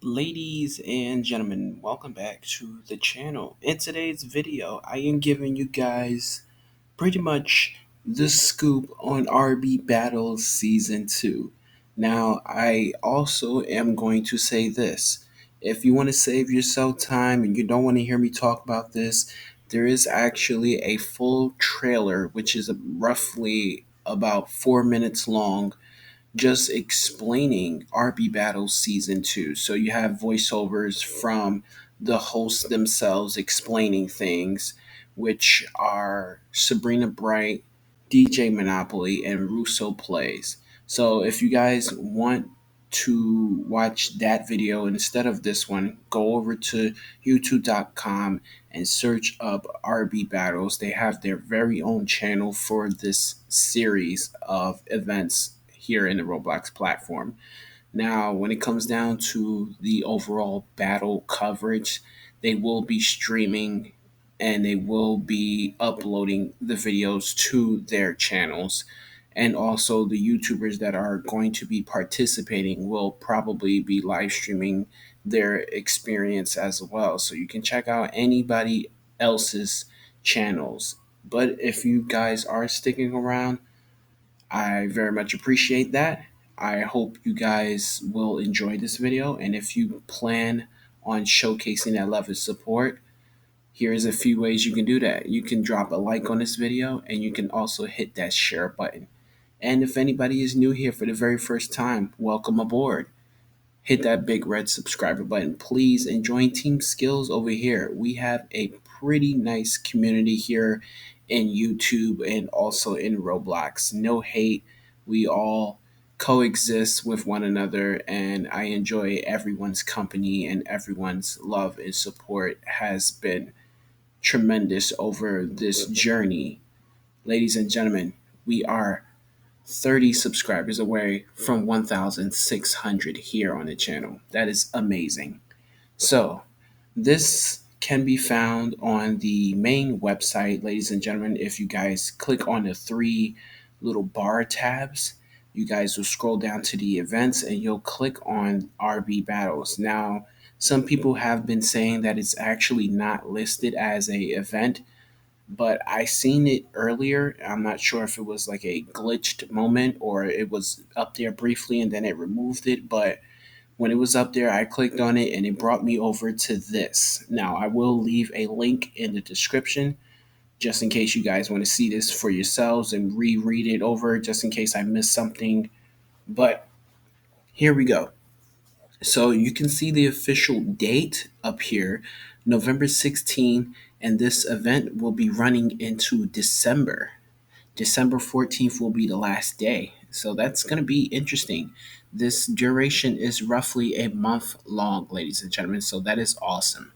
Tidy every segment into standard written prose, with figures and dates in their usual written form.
Ladies and gentlemen, welcome back to the channel. In today's video, I am giving you guys pretty much the scoop on RB Battles Season 2. Now, I also am going to say this. If you want to save yourself time and you don't want to hear me talk about this, there is actually a full trailer, which is roughly about 4 minutes long, just explaining RB Battles Season 2. So you have voiceovers from the hosts themselves explaining things, which are Sabrina Bright, DJ Monopoly, and Russo Plays. So if you guys want to watch that video instead of this one, go over to youtube.com and search up RB Battles. They have their very own channel for this series of events here in the Roblox platform. Now, when it comes down to the overall battle coverage, they will be streaming and they will be uploading the videos to their channels. And also, the YouTubers that are going to be participating will probably be live streaming their experience as well. So you can check out anybody else's channels. But if you guys are sticking around, I very much appreciate that. I hope you guys will enjoy this video. And if you plan on showcasing that love and support, here's a few ways you can do that. You can drop a like on this video and you can also hit that share button. And if anybody is new here for the very first time, welcome aboard. Hit that big red subscriber button, please, and join Team Skills over here. We have a pretty nice community here in YouTube and also in Roblox. No hate. We all coexist with one another, and I enjoy everyone's company, and everyone's love and support has been tremendous over this journey. Ladies and gentlemen, we are 30 subscribers away from 1,600 here on the channel. That is amazing. So, this can be found on the main website, ladies and gentlemen. If you guys click on the three little bar tabs, you guys will scroll down to the events and you'll click on RB Battles. Now, some people have been saying that it's actually not listed as a event, but I seen it earlier. I'm not sure if it was like a glitched moment or it was up there briefly and then it removed it, but when it was up there, I clicked on it and it brought me over to this. Now, I will leave a link in the description just in case you guys want to see this for yourselves and reread it over just in case I missed something. But here we go. So you can see the official date up here, November 16, and this event will be running into December. December 14th will be the last day. So that's going to be interesting. This duration is roughly a month long, ladies and gentlemen. So that is awesome.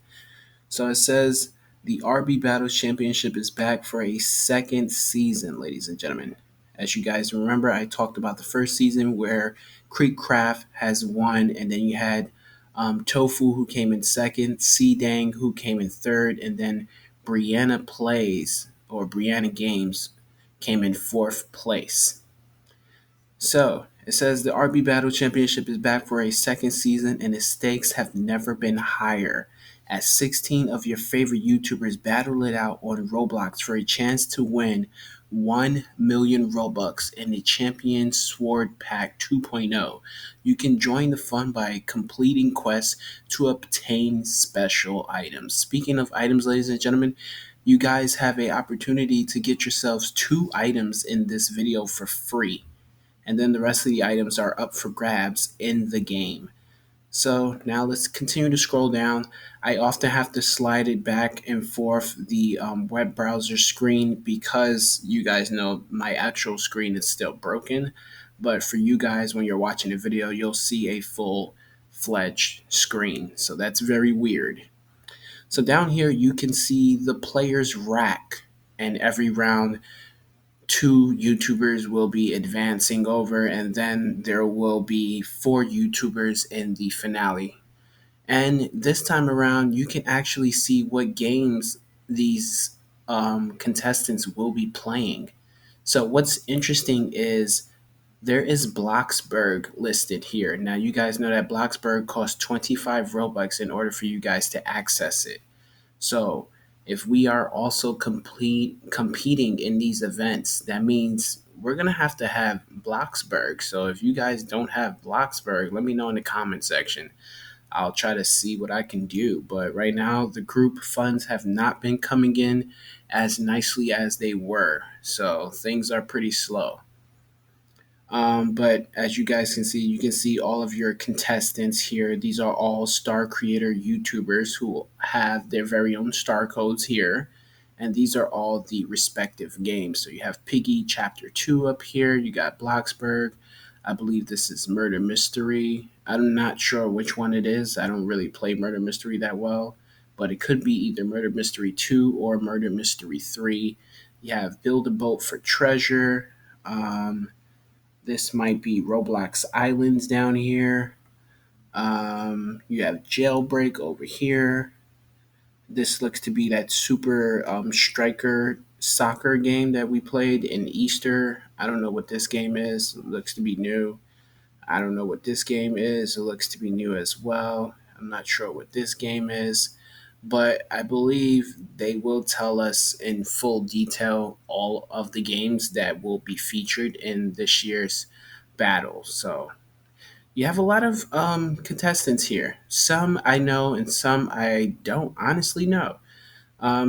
So it says the RB Battles Championship is back for a second season, ladies and gentlemen. As you guys remember, I talked about the first season where Creek Craft has won, and then you had Tofu who came in second, C Dang who came in third, and then Brianna Plays or Brianna Games came in fourth place. So it says the RB Battle Championship is back for a second season, and the stakes have never been higher. As 16 of your favorite YouTubers battle it out on Roblox for a chance to win 1 million Robux in the Champion Sword Pack 2.0. You can join the fun by completing quests to obtain special items. Speaking of items, ladies and gentlemen, you guys have an opportunity to get yourselves 2 items in this video for free. And then the rest of the items are up for grabs in the game. So now let's continue to scroll down. I often have to slide it back and forth the web browser screen because you guys know my actual screen is still broken. But for you guys, when you're watching the video, you'll see a full-fledged screen. So that's very weird. So down here, you can see the player's rack, and every round 2 YouTubers will be advancing over, and then there will be 4 YouTubers in the finale. And this time around, you can actually see what games these contestants will be playing. So what's interesting is There is Bloxburg listed here. Now, you guys know that Bloxburg costs 25 Robux in order for you guys to access it. So, if we are also competing in these events, that means we're going to have Bloxburg. So, if you guys don't have Bloxburg, let me know in the comment section. I'll try to see what I can do. But right now, the group funds have not been coming in as nicely as they were. So, things are pretty slow. But as you guys can see, you can see all of your contestants here. These are all star creator YouTubers who have their very own star codes here. And these are all the respective games. So you have Piggy Chapter 2 up here. You got Bloxburg. I believe this is Murder Mystery. I'm not sure which one it is. I don't really play Murder Mystery that well. But it could be either Murder Mystery 2 or Murder Mystery 3. You have Build a Boat for Treasure. This might be Roblox Islands down here. You have Jailbreak over here. This looks to be that super striker soccer game that we played in Easter. I don't know what this game is. It looks to be new. I don't know what this game is. It looks to be new as well. I'm not sure what this game is, but I believe they will tell us in full detail all of the games that will be featured in this year's battle. So you have a lot of contestants here. Some I know and some I don't honestly know.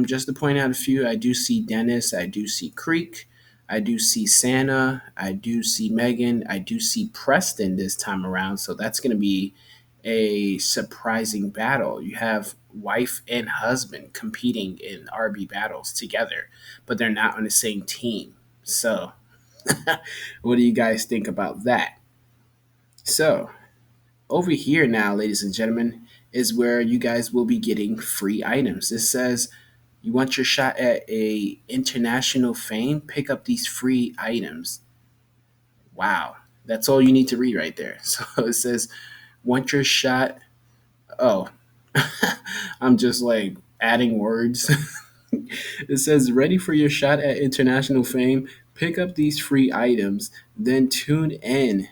Just to point out a few, I do see Dennis, I do see Creek, I do see Santa, I do see Megan, I do see Preston this time around. So that's going to be a surprising battle. You have wife and husband competing in RB battles together, but they're not on the same team. So, what do you guys think about that? So, over here now, ladies and gentlemen, is where you guys will be getting free items. It says you want your shot at a international fame, pick up these free items. Wow. That's all you need to read right there. So it says want your shot. Oh, I'm just like adding words. It says ready for your shot at international fame, pick up these free items, then tune in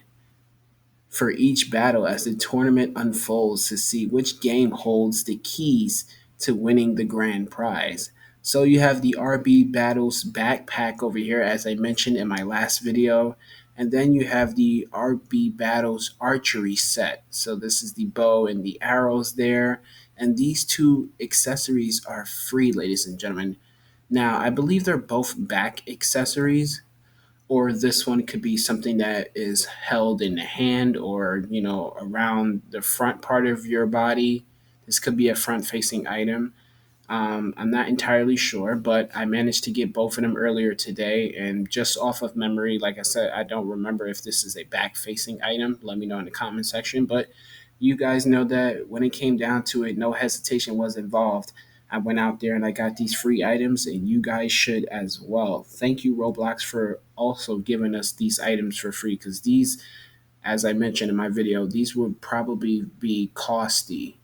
for each battle as the tournament unfolds to see which game holds the keys to winning the grand prize. So you have the RB Battles backpack over here, as I mentioned in my last video, and then you have the RB Battles archery set. So this is the bow and the arrows there, and these two accessories are free, ladies and gentlemen. Now, I believe they're both back accessories, or this one could be something that is held in the hand or around the front part of your body. This could be a front facing item. I'm not entirely sure, but I managed to get both of them earlier today, and just off of memory, like I said, I don't remember if this is a back facing item. Let me know in the comment section. But you guys know that when it came down to it, no hesitation was involved. I went out there and I got these free items, and you guys should as well. Thank you, Roblox, for also giving us these items for free, because these, as I mentioned in my video, these would probably be costly,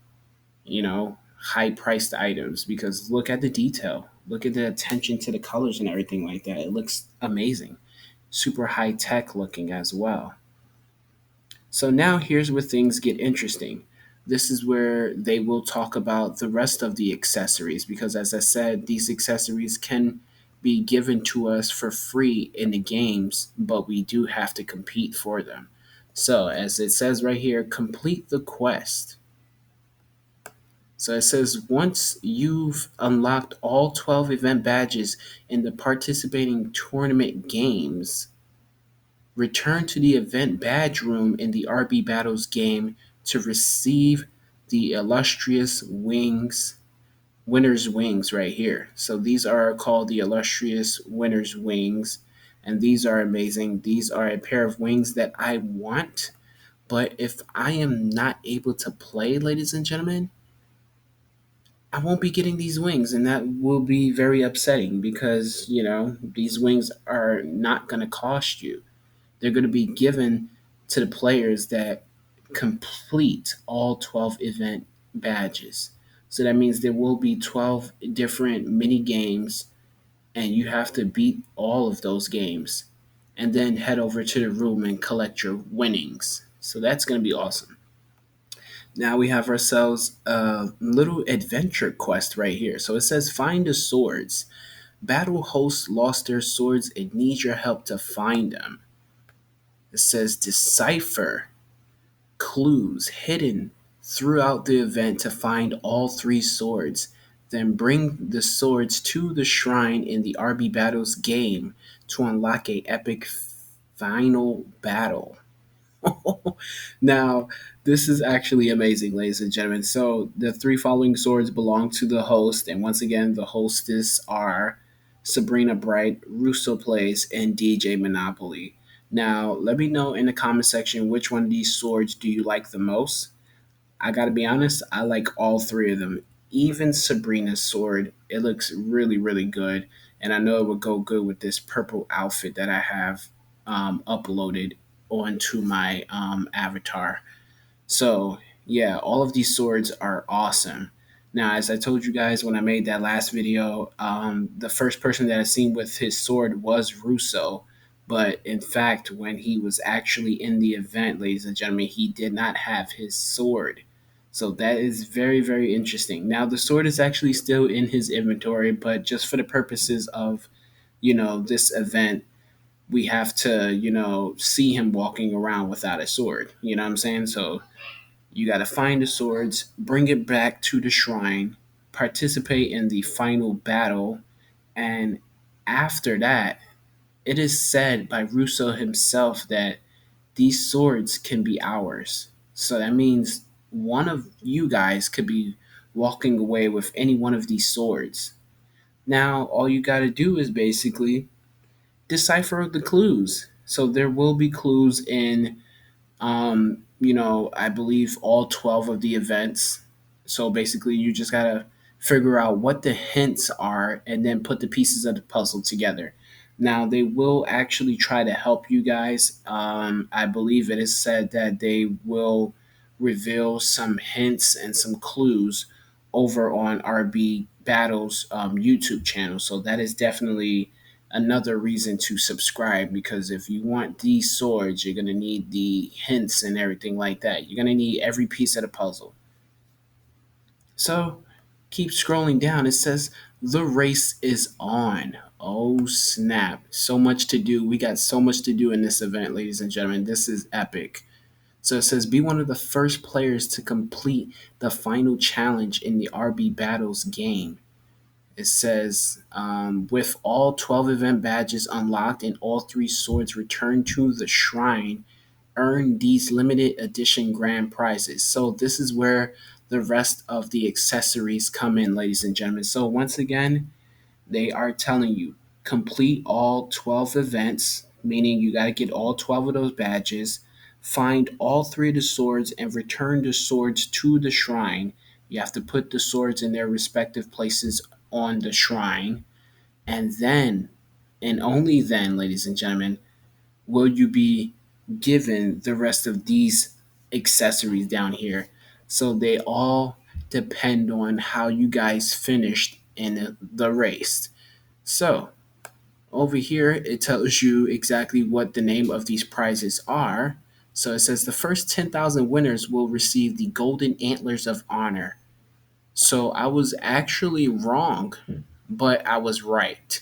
high priced items, because look at the detail. Look at the attention to the colors and everything like that. It looks amazing. Super high tech looking as well. So now here's where things get interesting. This is where they will talk about the rest of the accessories, because as I said, these accessories can be given to us for free in the games, but we do have to compete for them. So as it says right here, complete the quest. So it says once you've unlocked all 12 event badges in the participating tournament games, return to the event badge room in the RB Battles game to receive the illustrious wings, winner's wings right here. So these are called the illustrious winner's wings, and these are amazing. These are a pair of wings that I want, but if I am not able to play, ladies and gentlemen, I won't be getting these wings, and that will be very upsetting because, these wings are not going to cost you. They're going to be given to the players that complete all 12 event badges. So that means there will be 12 different mini games, and you have to beat all of those games. and then head over to the room and collect your winnings. So that's going to be awesome. Now we have ourselves a little adventure quest right here. So it says find the swords. Battle hosts lost their swords and need your help to find them. It says decipher clues hidden throughout the event to find all three swords. Then bring the swords to the shrine in the RB Battles game to unlock a epic final battle. Now, this is actually amazing, ladies and gentlemen. So, the three following swords belong to the host, and once again, the hostess are Sabrina Bright, Russo Plays, and DJ Monopoly. Now, let me know in the comment section which one of these swords do you like the most. I gotta be honest, I like all three of them. Even Sabrina's sword, it looks really, really good, and I know it would go good with this purple outfit that I have uploaded onto my avatar. So, yeah, all of these swords are awesome. Now, as I told you guys when I made that last video, the first person that I seen with his sword was Russo. But in fact, when he was actually in the event, ladies and gentlemen, he did not have his sword. So that is very, very interesting. Now, the sword is actually still in his inventory, but just for the purposes of, this event, we have to, see him walking around without a sword. You know what I'm saying? So you got to find the swords, bring it back to the shrine, participate in the final battle, and after that, it is said by Russo himself that these swords can be ours. So that means one of you guys could be walking away with any one of these swords. Now, all you got to do is basically decipher the clues. So there will be clues in I believe all 12 of the events. So basically, you just gotta figure out what the hints are and then put the pieces of the puzzle together. Now, they will actually try to help you guys. I believe it is said that they will reveal some hints and some clues over on RB Battles YouTube channel. So that is definitely another reason to subscribe, because if you want these swords, you're going to need the hints and everything like that. You're going to need every piece of the puzzle. So keep scrolling down. It says the race is on. Oh snap. So much to do. We got so much to do in this event, ladies and gentlemen. This is epic. So it says be one of the first players to complete the final challenge in the RB Battles game. It says, with all 12 event badges unlocked and all three swords returned to the shrine, earn these limited edition grand prizes. So, this is where the rest of the accessories come in, ladies and gentlemen. So, once again, they are telling you complete all 12 events, meaning you got to get all 12 of those badges, find all three of the swords, and return the swords to the shrine. You have to put the swords in their respective places on the shrine. And then, and only then, ladies and gentlemen, will you be given the rest of these accessories down here. So they all depend on how you guys finished in the race. So, over here, it tells you exactly what the name of these prizes are. So it says the first 10,000 winners will receive the Golden Antlers of Honor. So I was actually wrong, but I was right.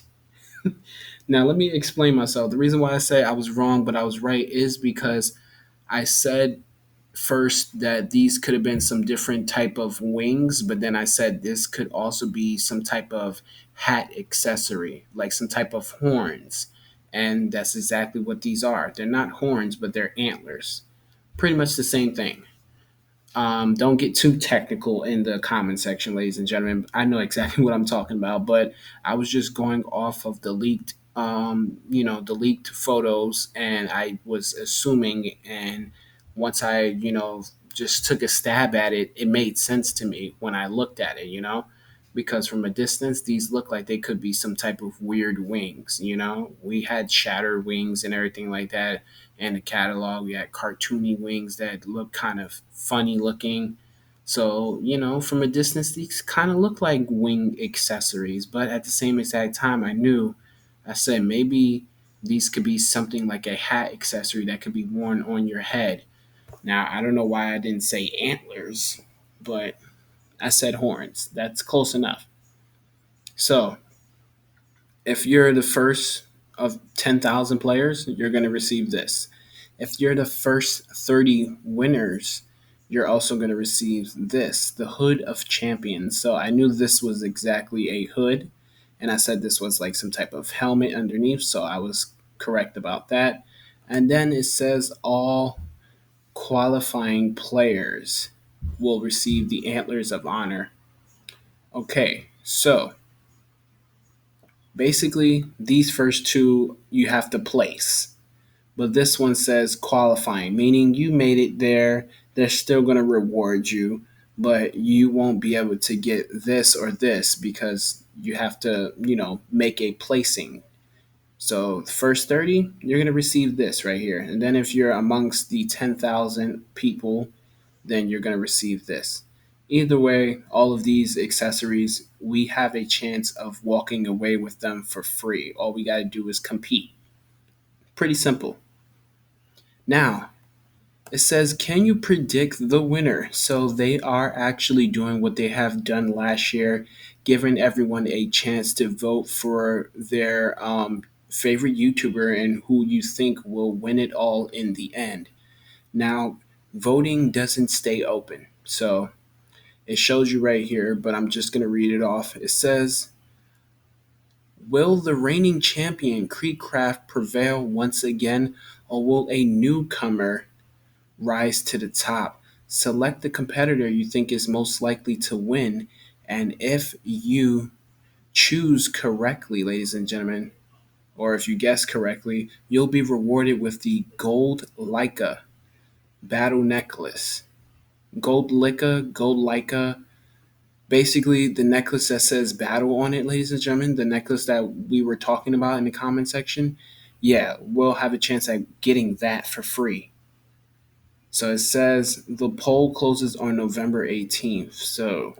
Now, let me explain myself. The reason why I say I was wrong, but I was right is because I said first that these could have been some different type of wings, but then I said this could also be some type of hat accessory, like some type of horns. And that's exactly what these are. They're not horns, but they're antlers. Pretty much the same thing. Don't get too technical in the comment section, ladies and gentlemen. I know exactly what I'm talking about, but I was just going off of the leaked photos, and I was assuming. And once I, just took a stab at it, it made sense to me when I looked at it, because from a distance, these look like they could be some type of weird wings. We had shattered wings and everything like that in the catalog. We had cartoony wings that look kind of funny looking. So, from a distance, these kind of look like wing accessories. But at the same exact time, I said maybe These could be something like a hat accessory that could be worn on your head. Now, I don't know why I didn't say antlers, but I said horns. That's close enough. So, if you're the first of 10,000 players, you're going to receive this. If you're the first 30 winners, you're also going to receive this, the Hood of Champions. So I knew this was exactly a hood, and I said this was like some type of helmet underneath, so I was correct about that. And then it says all qualifying players will receive the Antlers of Honor. Okay, so basically, these first two you have to place. But this one says qualifying, meaning you made it there. They're still going to reward you, but you won't be able to get this or this because you have to, make a placing. So, the first 30, you're going to receive this right here. And then if you're amongst the 10,000 people, then you're going to receive this. Either way, all of these accessories, we have a chance of walking away with them for free. All we got to do is compete. Pretty simple. Now, it says, can you predict the winner? So they are actually doing what they have done last year, giving everyone a chance to vote for their favorite YouTuber and who you think will win it all in the end. Now, voting doesn't stay open. So it shows you right here, but I'm just going to read it off. It says, will the reigning champion Creekcraft prevail once again, or will a newcomer rise to the top? Select the competitor you think is most likely to win, and if you choose correctly, ladies and gentlemen, or if you guess correctly, you'll be rewarded with the Gold Leica Battle Necklace. Gold Leica, basically the necklace that says battle on it, ladies and gentlemen, the necklace that we were talking about in the comment section. Yeah, we'll have a chance at getting that for free. So it says the poll closes on November 18th. So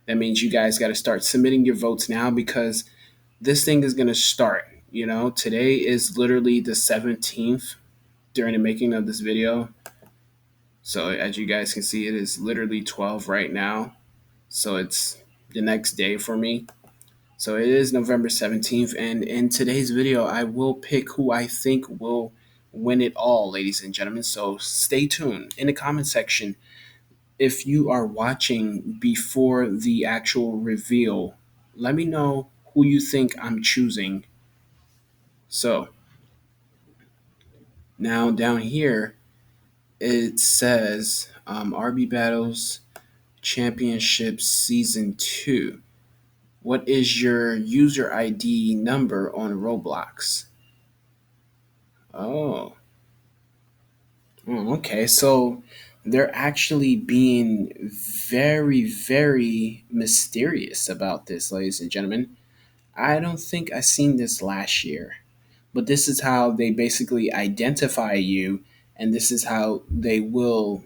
that means you guys got to start submitting your votes now because this thing is going to start. Today is literally the 17th during the making of this video. So as you guys can see, it is literally 12 right now. So it's the next day for me. So it is November 17th. And in today's video, I will pick who I think will win it all, ladies and gentlemen. So stay tuned in the comment section. If you are watching before the actual reveal, let me know who you think I'm choosing. So now down here, it says RB Battles Championship Season 2. What is your user ID number on Roblox? Oh. Okay. So they're actually being very, very mysterious about this, ladies and gentlemen. I don't think I seen this last year, but this is how they basically identify you, and this is how they will,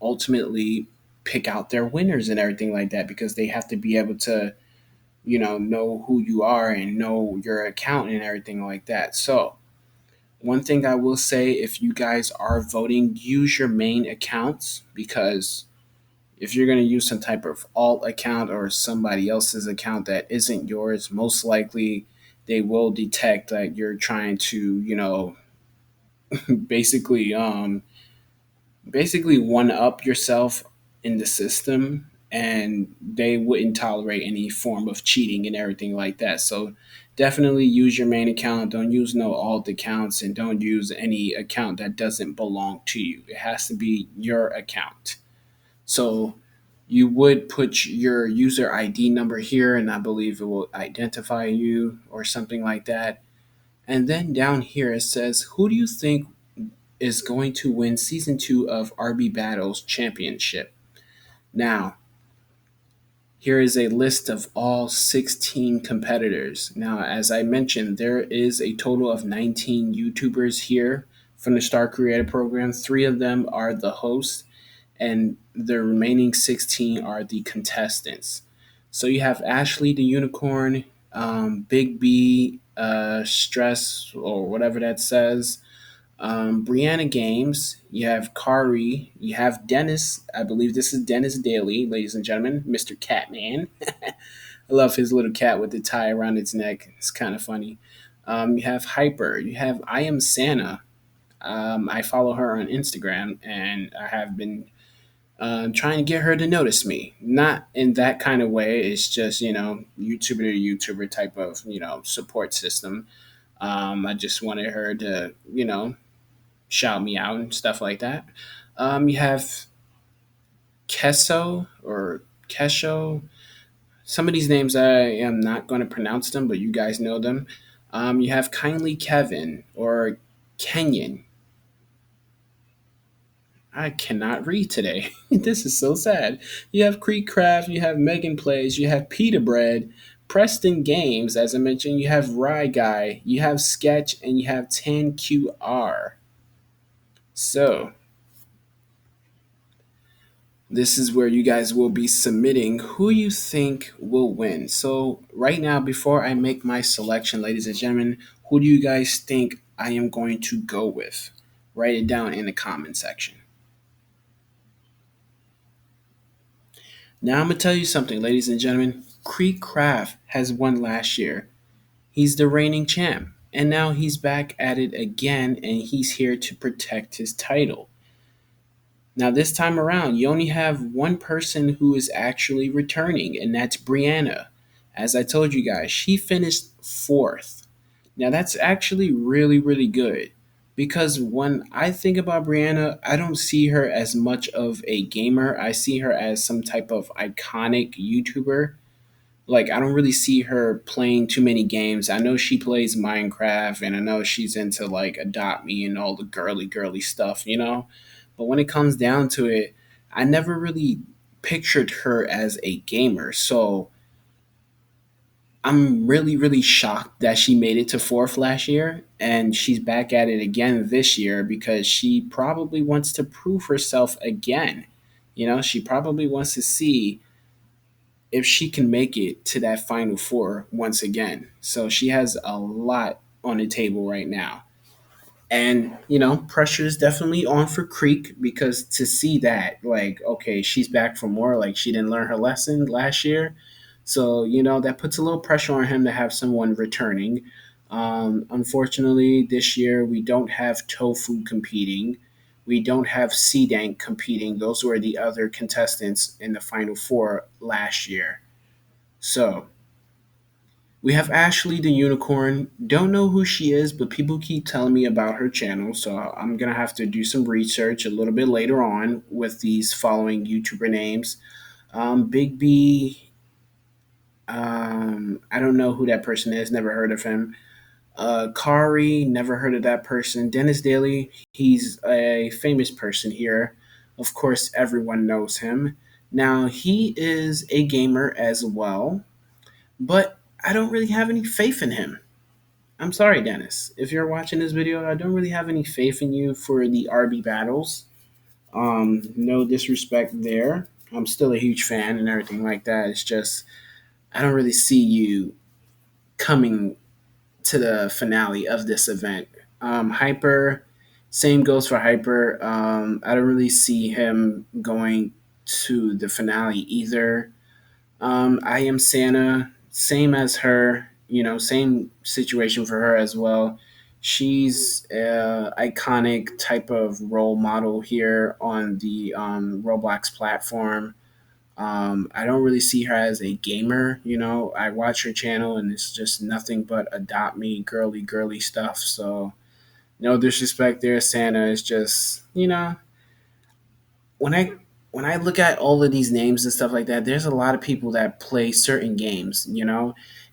ultimately pick out their winners and everything like that because they have to be able to know who you are and know your account and everything like that. So, one thing I will say, if you guys are voting, use your main accounts because if you're going to use some type of alt account or somebody else's account that isn't yours, most likely they will detect that you're trying to, basically one up yourself in the system, and they wouldn't tolerate any form of cheating and everything like that. So definitely use your main account. Don't use no alt accounts, and don't use any account that doesn't belong to you. It has to be your account. So you would put your user ID number here, and I believe it will identify you or something like that. And then down here it says, who do you think is going to win season 2 of RB Battles Championship? Now, here is a list of all 16 competitors. Now, as I mentioned, there is a total of 19 YouTubers here from the Star Creator Program. 3 of them are the hosts, and the remaining 16 are the contestants. So you have Ashley the Unicorn, Big B, Stress, or whatever that says. Brianna Games, you have Kari, you have Dennis. I believe this is Dennis Daly, ladies and gentlemen, Mr. Catman. I love his little cat with the tie around its neck. It's kind of funny. You have Hyper, you have I Am Santa. I follow her on Instagram, and I have been trying to get her to notice me. Not in that kind of way. It's just, YouTuber to YouTuber type of, support system. I just wanted her to, shout me out and stuff like that. You have Kesso or Kesho. Some of these names I am not going to pronounce them, but you guys know them. You have Kindly Kevin or Kenyon. I cannot read today. This is so sad. You have Creek Craft, you have Megan Plays, you have Pita Bread, Preston Games, as I mentioned, you have Rye Guy, you have Sketch, and you have 10QR. So, this is where you guys will be submitting who you think will win. So, right now, before I make my selection, ladies and gentlemen, who do you guys think I am going to go with? Write it down in the comment section. Now I'm gonna tell you something, ladies and gentlemen. Creek Craft has won last year. He's the reigning champ, and now he's back at it again, and he's here to protect his title. Now this time around, you only have one person who is actually returning, and that's Brianna. As I told you guys, she finished fourth. Now that's actually really, really good. Because when I think about Brianna, I don't see her as much of a gamer. I see her as some type of iconic YouTuber. Like, I don't really see her playing too many games. I know she plays Minecraft, and I know she's into like Adopt Me and all the girly, girly stuff, you know? But when it comes down to it, I never really pictured her as a gamer. So I'm really, really shocked that she made it to fourth last year and she's back at it again this year because she probably wants to prove herself again. She probably wants to see if she can make it to that final four once again. So she has a lot on the table right now. And, pressure is definitely on for Creek because to see that, like, okay, she's back for more, like, she didn't learn her lesson last year. So, that puts a little pressure on him to have someone returning. Unfortunately, this year we don't have Tofu competing. We don't have Dank competing. Those were the other contestants in the final four last year. So, we have Ashley the Unicorn. Don't know who she is, but people keep telling me about her channel, so I'm gonna have to do some research a little bit later on with these following YouTuber names. Big B. I don't know who that person is. Never heard of him. Kari. Never heard of that person. Dennis Daly. He's a famous person here. Of course, everyone knows him. Now he is a gamer as well, but I don't really have any faith in him. I'm sorry, Dennis. If you're watching this video, I don't really have any faith in you for the RB battles. No disrespect there. I'm still a huge fan and everything like that. It's just I don't really see you coming to the finale of this event. Hyper, same goes for Hyper. I don't really see him going to the finale either. I Am Santa, same as her, same situation for her as well. She's a iconic type of role model here on the Roblox platform. I don't really see her as a gamer. I watch her channel and it's just nothing but adopt me, girly, girly stuff. So no disrespect there, Santa. It's just when I when I look at all of these names and stuff like that, there's a lot of people that play certain games,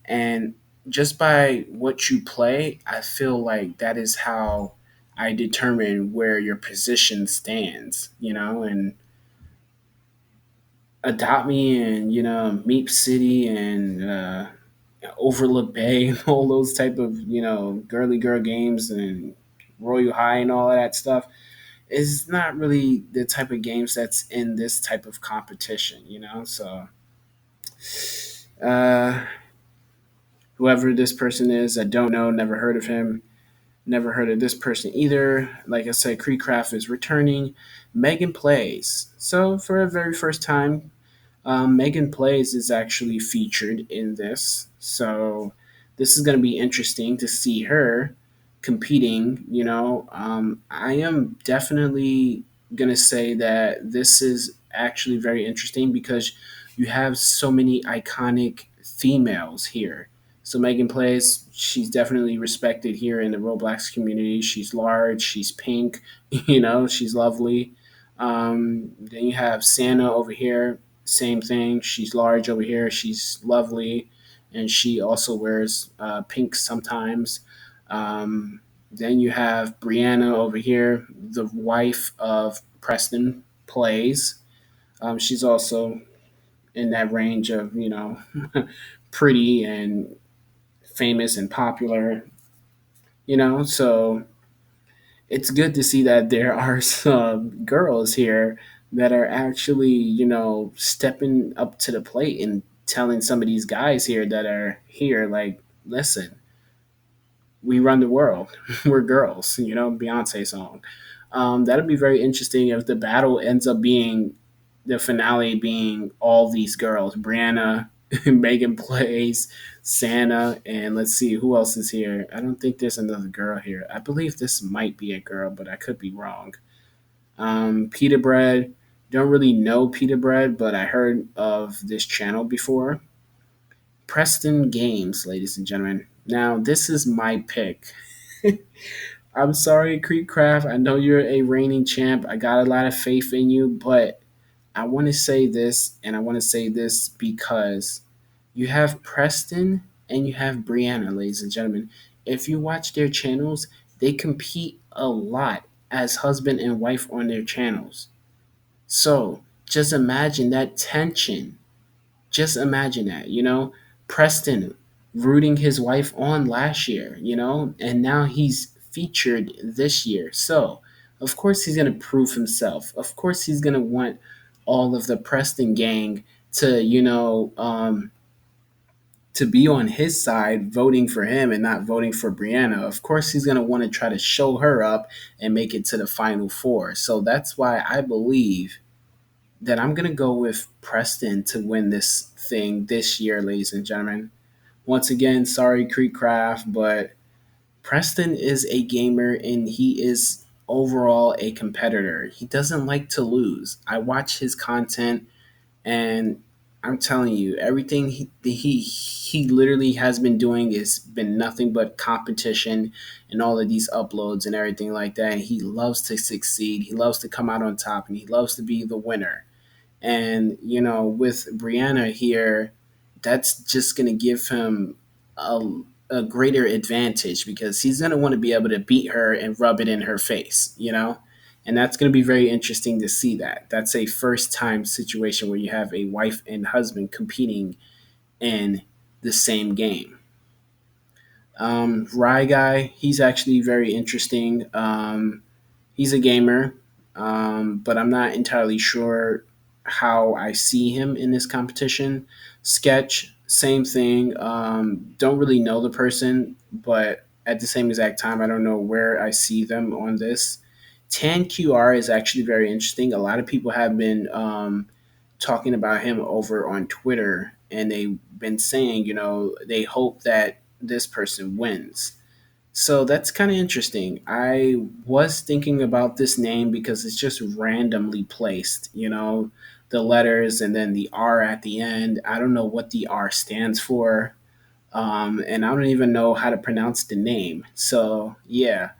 and just by what you play, I feel like that is how I determine where your position stands, and Adopt Me and Meep City and Overlook Bay and all those type of girly girl games and Royal High and all of that stuff is not really the type of games that's in this type of competition, So, uh, Whoever this person is, I don't know, never heard of him, never heard of this person either. Like I said, Creecraft is returning. Megan plays. So for a very first time, Megan Plays is actually featured in this, so this is going to be interesting to see her competing. I am definitely going to say that this is actually very interesting because you have so many iconic females here. So Megan Plays, she's definitely respected here in the Roblox community. She's large, she's pink, she's lovely. Then you have Santa over here, same thing. She's large over here. She's lovely, and she also wears pink sometimes. Then you have Brianna over here, the wife of Preston Plays. She's also in that range of pretty and famous and popular. So it's good to see that there are some girls here that are actually, stepping up to the plate and telling some of these guys here that are here, like, listen, we run the world. We're girls, Beyonce song. That'll be very interesting if the battle ends up being the finale being all these girls. Brianna, Megan Plays, Santa, and let's see who else is here. I don't think there's another girl here. I believe this might be a girl, but I could be wrong. Pita Bread. Don't really know Pita Bread, but I heard of this channel before. Preston Games, ladies and gentlemen. Now, this is my pick. I'm sorry, Creekcraft. I know you're a reigning champ. I got a lot of faith in you, but I want to say this, and I want to say this because you have Preston and you have Brianna, ladies and gentlemen. If you watch their channels, they compete a lot as husband and wife on their channels. So just imagine that tension. Just imagine that, Preston rooting his wife on last year, and now he's featured this year. So, of course, he's going to prove himself. Of course, he's going to want all of the Preston gang to, to be on his side, voting for him and not voting for Brianna. Of course, he's going to want to try to show her up and make it to the final four. So that's why I believe that I'm going to go with Preston to win this thing this year, ladies and gentlemen. Once again, sorry, Creekcraft, but Preston is a gamer and he is overall a competitor. He doesn't like to lose. I watch his content and I'm telling you, everything he literally has been doing has been nothing but competition and all of these uploads and everything like that. And he loves to succeed. He loves to come out on top and he loves to be the winner. And, with Brianna here, that's just going to give him a, a greater advantage because he's going to want to be able to beat her and rub it in her face. And that's going to be very interesting to see that. That's a first time situation where you have a wife and husband competing in the same game. Rye Guy, he's actually very interesting. He's a gamer, but I'm not entirely sure how I see him in this competition. Sketch, same thing. Don't really know the person, but at the same exact time, I don't know where I see them on this. Tan QR is actually very interesting. A lot of people have been talking about him over on Twitter, and they've been saying, they hope that this person wins. So that's kind of interesting. I was thinking about this name because it's just randomly placed, the letters and then the R at the end. I don't know what the R stands for. And I don't even know how to pronounce the name. So, yeah,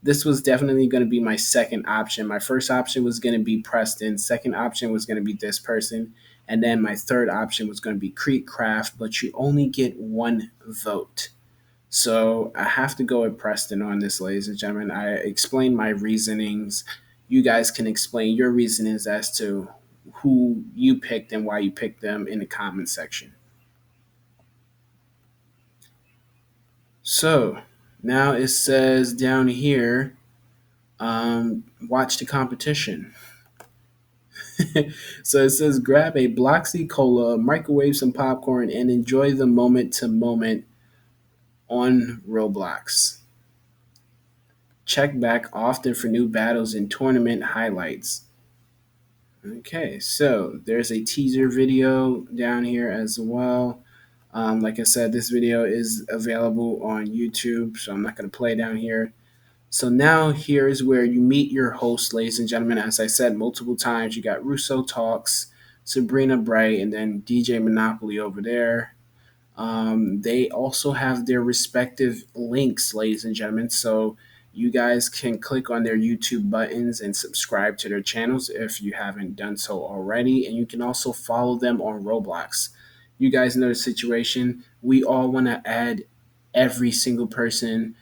this was definitely going to be my second option. My first option was going to be Preston. Second option was going to be this person. And then my third option was going to be Creekcraft, but you only get one vote. So I have to go with Preston on this, ladies and gentlemen. I explained my reasonings. You guys can explain your reasonings as to who you picked and why you picked them in the comment section. So now it says down here, watch the competition. So it says grab a Bloxy Cola, microwave some popcorn, and enjoy the moment to moment on Roblox. Check back often for new battles and tournament highlights. Okay, so there's a teaser video down here as well. Like I said, this video is available on YouTube, so I'm not going to play down here. So now here's where you meet your host, ladies and gentlemen. As I said multiple times, you got Russo Talks, Sabrina Bright, and then DJ Monopoly over there. They also have their respective links, ladies and gentlemen. So you guys can click on their YouTube buttons and subscribe to their channels if you haven't done so already. And you can also follow them on Roblox. You guys know the situation. We all want to add every single person,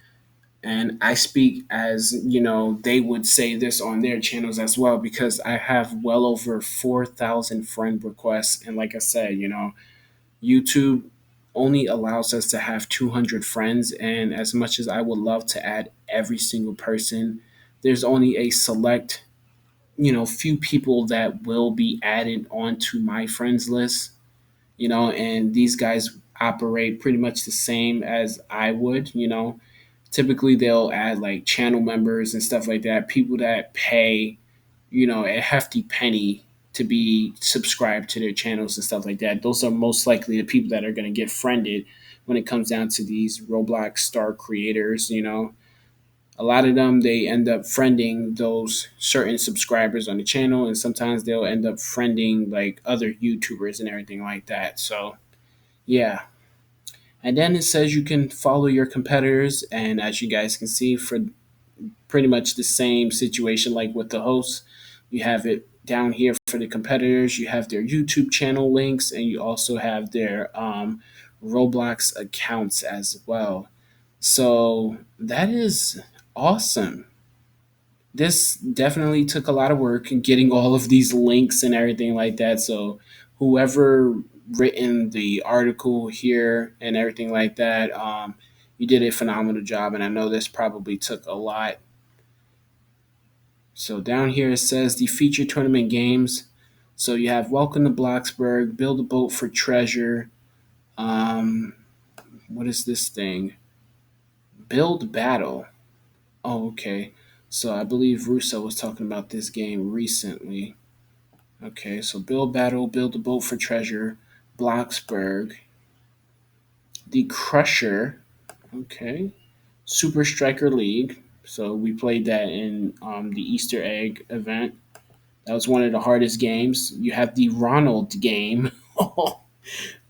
and I speak as they would say this on their channels as well, because I have well over 4,000 friend requests. And like I said, YouTube only allows us to have 200 friends. And as much as I would love to add every single person, there's only a select, few people that will be added onto my friends list, and these guys operate pretty much the same as I would. Typically they'll add like channel members and stuff like that, people that pay, a hefty penny to be subscribed to their channels and stuff like that. Those are most likely the people that are going to get friended when it comes down to these Roblox star creators. A lot of them, they end up friending those certain subscribers on the channel, and sometimes they'll end up friending like other YouTubers and everything like that. So yeah. And then it says you can follow your competitors, and as you guys can see, for pretty much the same situation like with the hosts, you have it down here for the competitors. You have their YouTube channel links, and you also have their Roblox accounts as well. So that is awesome. This definitely took a lot of work in getting all of these links and everything like that. So whoever written the article here and everything like that, you did a phenomenal job. And I know this probably took a lot. So down here it says the feature tournament games. So you have Welcome to Bloxburg, Build a Boat for Treasure. Um, what is this thing? Build Battle. Oh, okay. So I believe Russo was talking about this game recently. Okay, so Build Battle, Build a Boat for Treasure, Bloxburg, The Crusher. Okay, Super Striker League. So we played that in the Easter egg event. That was one of the hardest games. You have the Ronald game.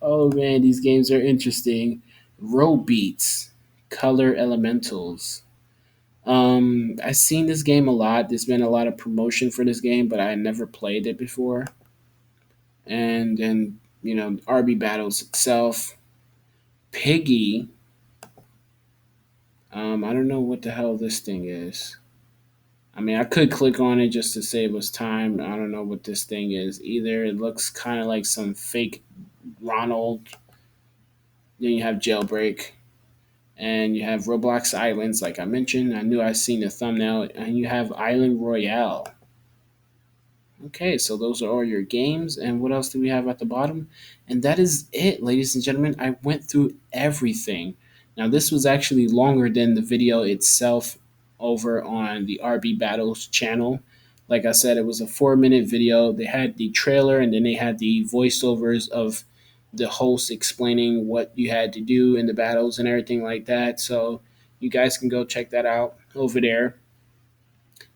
Oh man, these games are interesting. Row Beats, Color Elementals. I've seen this game a lot. There's been a lot of promotion for this game, but I never played it before. And then, RB Battles itself. Piggy. I don't know what the hell this thing is. I mean, I could click on it just to save us time. I don't know what this thing is either. It looks kind of like some fake Ronald. Then you have Jailbreak. And you have Roblox Islands, like I mentioned. I knew I seen the thumbnail. And you have Island Royale. Okay, so those are all your games. And what else do we have at the bottom? And that is it, ladies and gentlemen. I went through everything. Now, this was actually longer than the video itself over on the RB Battles channel. Like I said, it was a 4-minute video. They had the trailer, and then they had the voiceovers of the host explaining what you had to do in the battles and everything like that. So you guys can go check that out over there.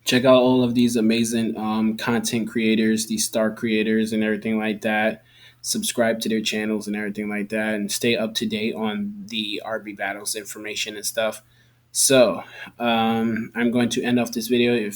Check out all of these amazing content creators, these star creators, and everything like that. Subscribe to their channels and everything like that, and stay up to date on the RB Battles information and stuff. So I'm going to end off this video. If you